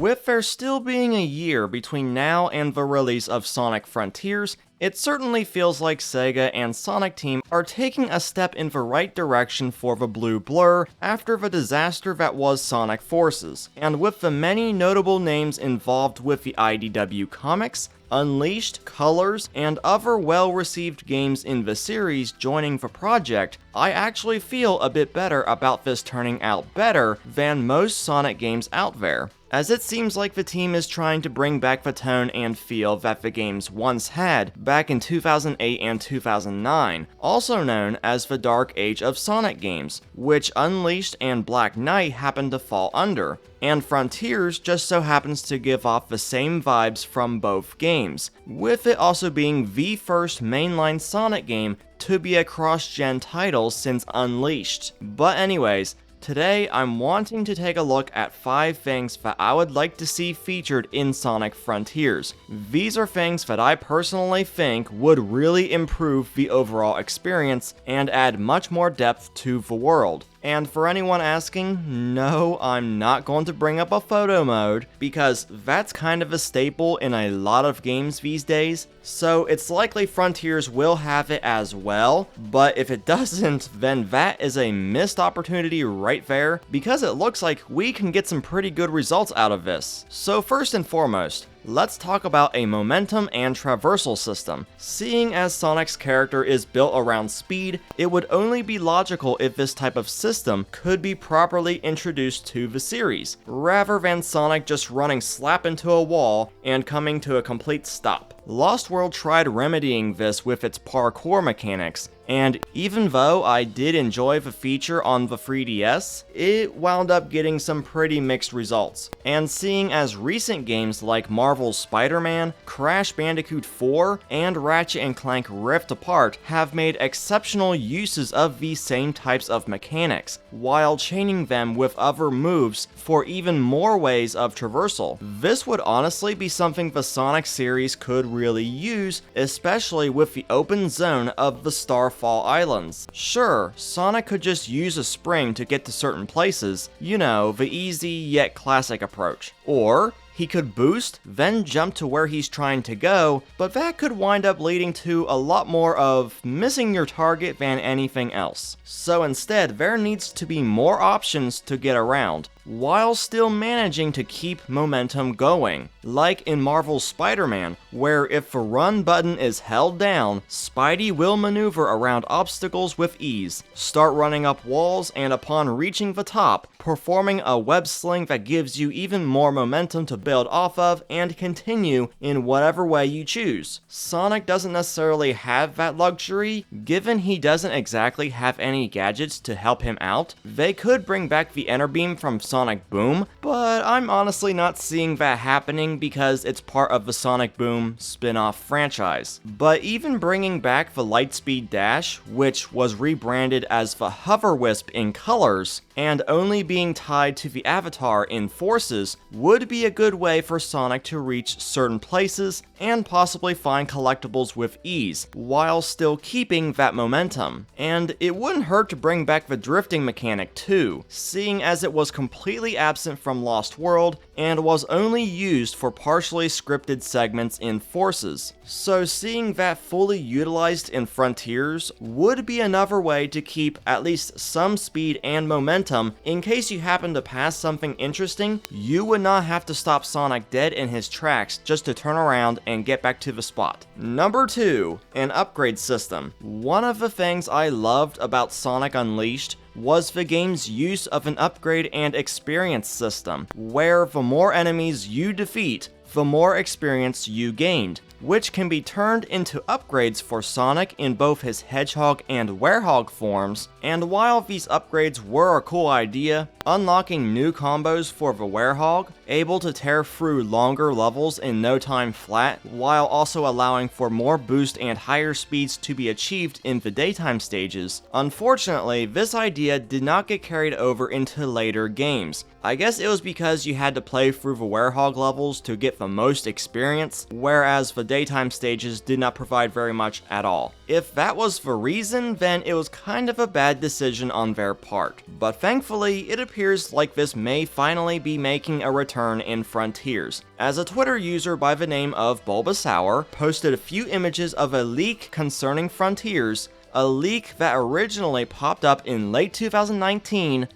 With there still being a year between now and the release of Sonic Frontiers, it certainly feels like Sega and Sonic Team are taking a step in the right direction for the Blue Blur after the disaster that was Sonic Forces. And with the many notable names involved with the IDW comics, Unleashed, Colors, and other well-received games in the series joining the project, I actually feel a bit better about this turning out better than most Sonic games out there, as it seems like the team is trying to bring back the tone and feel that the games once had back in 2008 and 2009, also known as the Dark Age of Sonic games, which Unleashed and Black Knight happen to fall under, and Frontiers just so happens to give off the same vibes from both games, with it also being the first mainline Sonic game to be a cross-gen title since Unleashed. But anyways, today, I'm wanting to take a look at 5 things that I would like to see featured in Sonic Frontiers. These are things that I personally think would really improve the overall experience and add much more depth to the world. And for anyone asking, no, I'm not going to bring up a photo mode, because that's kind of a staple in a lot of games these days, so it's likely Frontiers will have it as well, but if it doesn't, then that is a missed opportunity right there, because it looks like we can get some pretty good results out of this. So first and foremost, let's talk about a momentum and traversal system. Seeing as Sonic's character is built around speed, it would only be logical if this type of system could be properly introduced to the series, rather than Sonic just running slap into a wall and coming to a complete stop. Lost World tried remedying this with its parkour mechanics, and even though I did enjoy the feature on the 3DS, it wound up getting some pretty mixed results. And seeing as recent games like Marvel's Spider-Man, Crash Bandicoot 4, and Ratchet & Clank Rift Apart have made exceptional uses of these same types of mechanics, while chaining them with other moves for even more ways of traversal. This would honestly be something the Sonic series could really use, especially with the open zone of the Starfall Islands. Sure, Sonic could just use a spring to get to certain places, you know, the easy yet classic approach. Or he could boost, then jump to where he's trying to go, but that could wind up leading to a lot more of missing your target than anything else. So instead, there needs to be more options to get around, while still managing to keep momentum going. Like in Marvel's Spider-Man, where if the run button is held down, Spidey will maneuver around obstacles with ease, start running up walls, and upon reaching the top, performing a web sling that gives you even more momentum to build off of and continue in whatever way you choose. Sonic doesn't necessarily have that luxury, given he doesn't exactly have any gadgets to help him out. They could bring back the Enter Beam from Sonic Boom, but I'm honestly not seeing that happening because it's part of the Sonic Boom spin-off franchise. But even bringing back the Lightspeed Dash, which was rebranded as the Hover Wisp in Colors, and only being tied to the avatar in Forces, would be a good way for Sonic to reach certain places and possibly find collectibles with ease, while still keeping that momentum. And it wouldn't hurt to bring back the drifting mechanic too, seeing as it was completely absent from Lost World and was only used for partially scripted segments in Forces. So seeing that fully utilized in Frontiers would be another way to keep at least some speed and momentum in case you happen to pass something interesting. You would not have to stop Sonic dead in his tracks just to turn around and get back to the spot. Number 2, an upgrade system. One of the things I loved about Sonic Unleashed was the game's use of an upgrade and experience system, where the more enemies you defeat, the more experience you gained, which can be turned into upgrades for Sonic in both his Hedgehog and Werehog forms. And while these upgrades were a cool idea, unlocking new combos for the Werehog, able to tear through longer levels in no time flat, while also allowing for more boost and higher speeds to be achieved in the daytime stages, unfortunately, this idea did not get carried over into later games. I guess it was because you had to play through the Werehog levels to get the most experience, whereas the daytime stages did not provide very much at all. If that was the reason, then it was kind of a bad decision on their part. But thankfully, it appears like this may finally be making a return in Frontiers, as a Twitter user by the name of Bulbasaur posted a few images of a leak concerning Frontiers, a leak that originally popped up in late 2019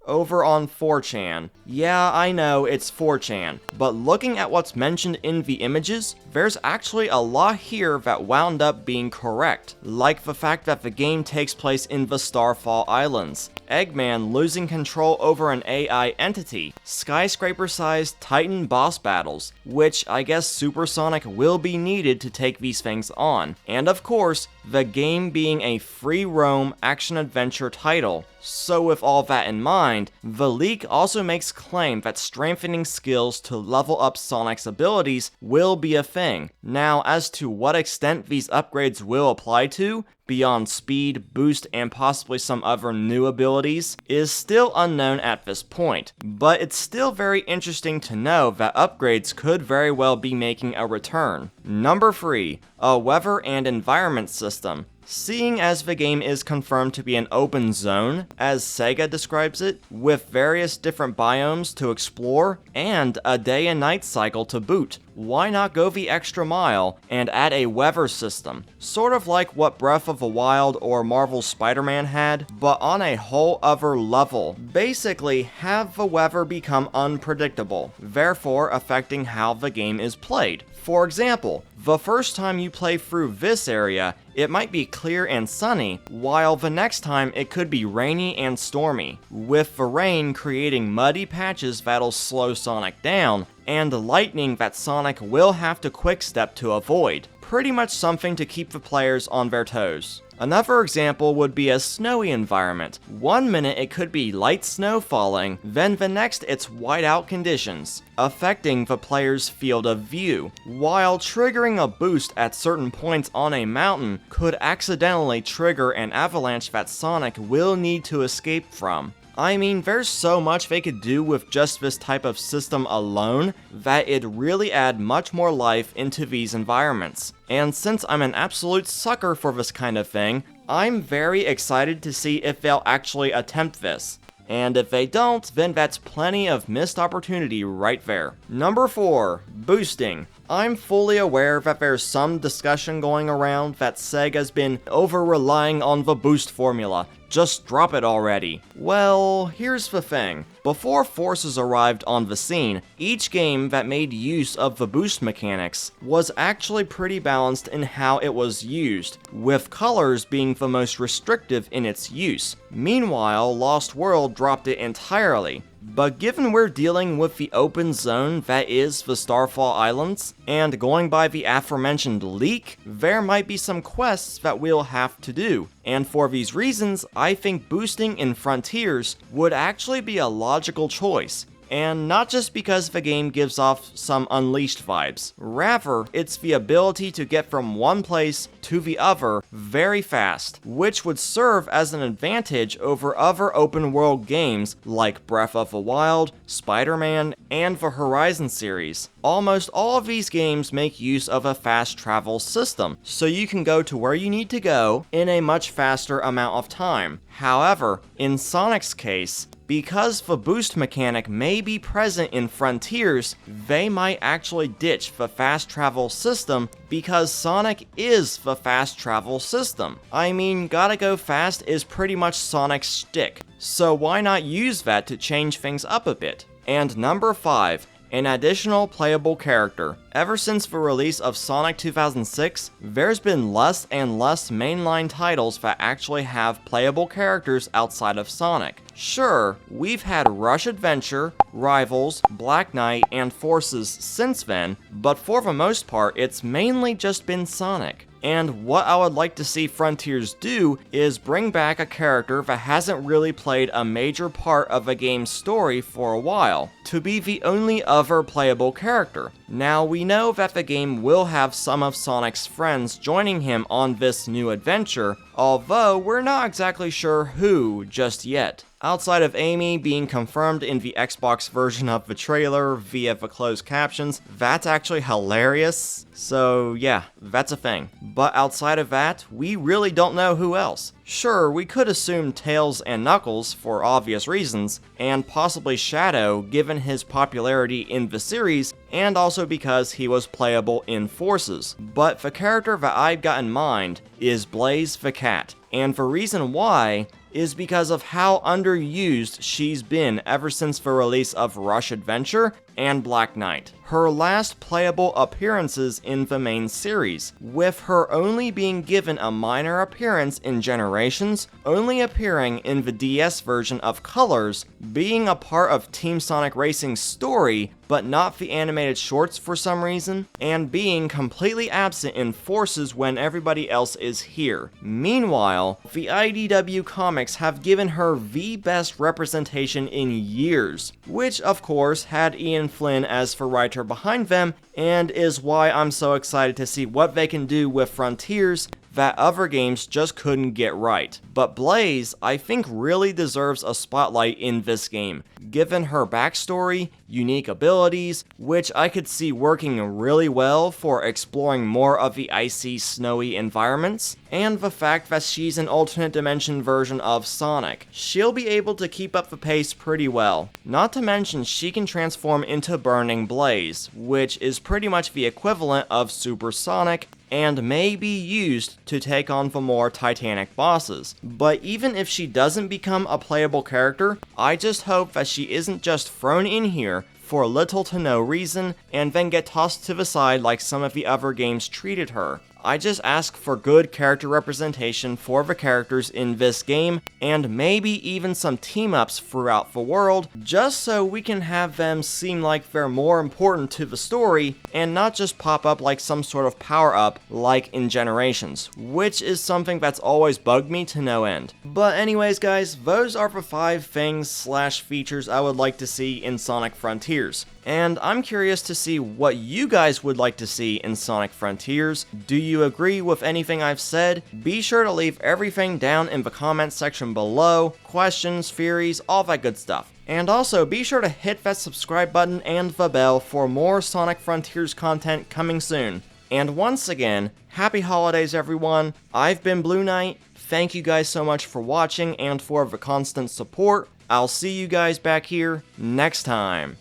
over on 4chan. Yeah, I know, it's 4chan, but looking at what's mentioned in the images, there's actually a lot here that wound up being correct, like the fact that the game takes place in the Starfall Islands, Eggman losing control over an AI entity, skyscraper-sized Titan boss battles, which I guess Supersonic will be needed to take these things on, and of course, the game being a free-roam action-adventure title. So with all that in mind, the leak also makes claim that strengthening skills to level up Sonic's abilities will be a thing. Now, as to what extent these upgrades will apply to, beyond speed, boost, and possibly some other new abilities, is still unknown at this point, but it's still very interesting to know that upgrades could very well be making a return. Number 3, a weather and environment system. Seeing as the game is confirmed to be an open zone, as Sega describes it, with various different biomes to explore, and a day and night cycle to boot, why not go the extra mile and add a weather system? Sort of like what Breath of the Wild or Marvel's Spider-Man had, but on a whole other level. Basically, have the weather become unpredictable, therefore affecting how the game is played. For example, the first time you play through this area, it might be clear and sunny, while the next time it could be rainy and stormy, with the rain creating muddy patches that'll slow Sonic down, and lightning that Sonic will have to quick-step to avoid. Pretty much something to keep the players on their toes. Another example would be a snowy environment. One minute it could be light snow falling, then the next it's whiteout conditions, affecting the player's field of view, while triggering a boost at certain points on a mountain could accidentally trigger an avalanche that Sonic will need to escape from. I mean, there's so much they could do with just this type of system alone that it'd really add much more life into these environments. And since I'm an absolute sucker for this kind of thing, I'm very excited to see if they'll actually attempt this. And if they don't, then that's plenty of missed opportunity right there. Number 4, boosting. I'm fully aware that there's some discussion going around that Sega's been over-relying on the boost formula. Just drop it already. Well, here's the thing. Before Forces arrived on the scene, each game that made use of the boost mechanics was actually pretty balanced in how it was used, with colors being the most restrictive in its use. Meanwhile, Lost World dropped it entirely. But given we're dealing with the open zone that is the Starfall Islands, and going by the aforementioned leak, there might be some quests that we'll have to do. And for these reasons, I think boosting in Frontiers would actually be a logical choice. And not just because the game gives off some Unleashed vibes. Rather, it's the ability to get from one place to the other very fast, which would serve as an advantage over other open world games like Breath of the Wild, Spider-Man, and the Horizon series. Almost all of these games make use of a fast travel system, so you can go to where you need to go in a much faster amount of time. However, in Sonic's case, because the boost mechanic may be present in Frontiers, they might actually ditch the fast travel system because Sonic is the fast travel system. I mean, gotta go fast is pretty much Sonic's shtick, so why not use that to change things up a bit? And number 5, an additional playable character. Ever since the release of Sonic 2006, there's been less and less mainline titles that actually have playable characters outside of Sonic. Sure, we've had Rush Adventure, Rivals, Black Knight, and Forces since then, but for the most part, it's mainly just been Sonic. And what I would like to see Frontiers do is bring back a character that hasn't really played a major part of a game's story for a while, to be the only other playable character. Now, we know that the game will have some of Sonic's friends joining him on this new adventure, although we're not exactly sure who just yet. Outside of Amy being confirmed in the Xbox version of the trailer via the closed captions, that's actually hilarious. So yeah, that's a thing. But outside of that, we really don't know who else. Sure, we could assume Tails and Knuckles for obvious reasons, and possibly Shadow given his popularity in the series, and also because he was playable in Forces. But the character that I've got in mind is Blaze the Cat, and the reason why is because of how underused she's been ever since the release of Rush Adventure and Black Knight. Her last playable appearances in the main series, with her only being given a minor appearance in Generations, only appearing in the DS version of Colors, being a part of Team Sonic Racing's story, but not the animated shorts for some reason, and being completely absent in Forces when everybody else is here. Meanwhile, the IDW comics have given her the best representation in years, which of course had Ian Flynn as the writer behind them, and is why I'm so excited to see what they can do with Frontiers that other games just couldn't get right. But Blaze, I think, really deserves a spotlight in this game, given her backstory, unique abilities, which I could see working really well for exploring more of the icy, snowy environments, and the fact that she's an alternate dimension version of Sonic. She'll be able to keep up the pace pretty well. Not to mention she can transform into Burning Blaze, which is pretty much the equivalent of Super Sonic, and may be used to take on the more titanic bosses. But even if she doesn't become a playable character, I just hope that she isn't just thrown in here for little to no reason and then get tossed to the side like some of the other games treated her. I just ask for good character representation for the characters in this game, and maybe even some team-ups throughout the world, just so we can have them seem like they're more important to the story, and not just pop up like some sort of power-up like in Generations, which is something that's always bugged me to no end. But anyways guys, those are the 5 things/features I would like to see in Sonic Frontiers. And I'm curious to see what you guys would like to see in Sonic Frontiers. Do you agree with anything I've said? Be sure to leave everything down in the comments section below, questions, theories, all that good stuff. And also, be sure to hit that subscribe button and the bell for more Sonic Frontiers content coming soon. And once again, happy holidays everyone. I've been Blue Knight. Thank you guys so much for watching and for the constant support. I'll see you guys back here next time.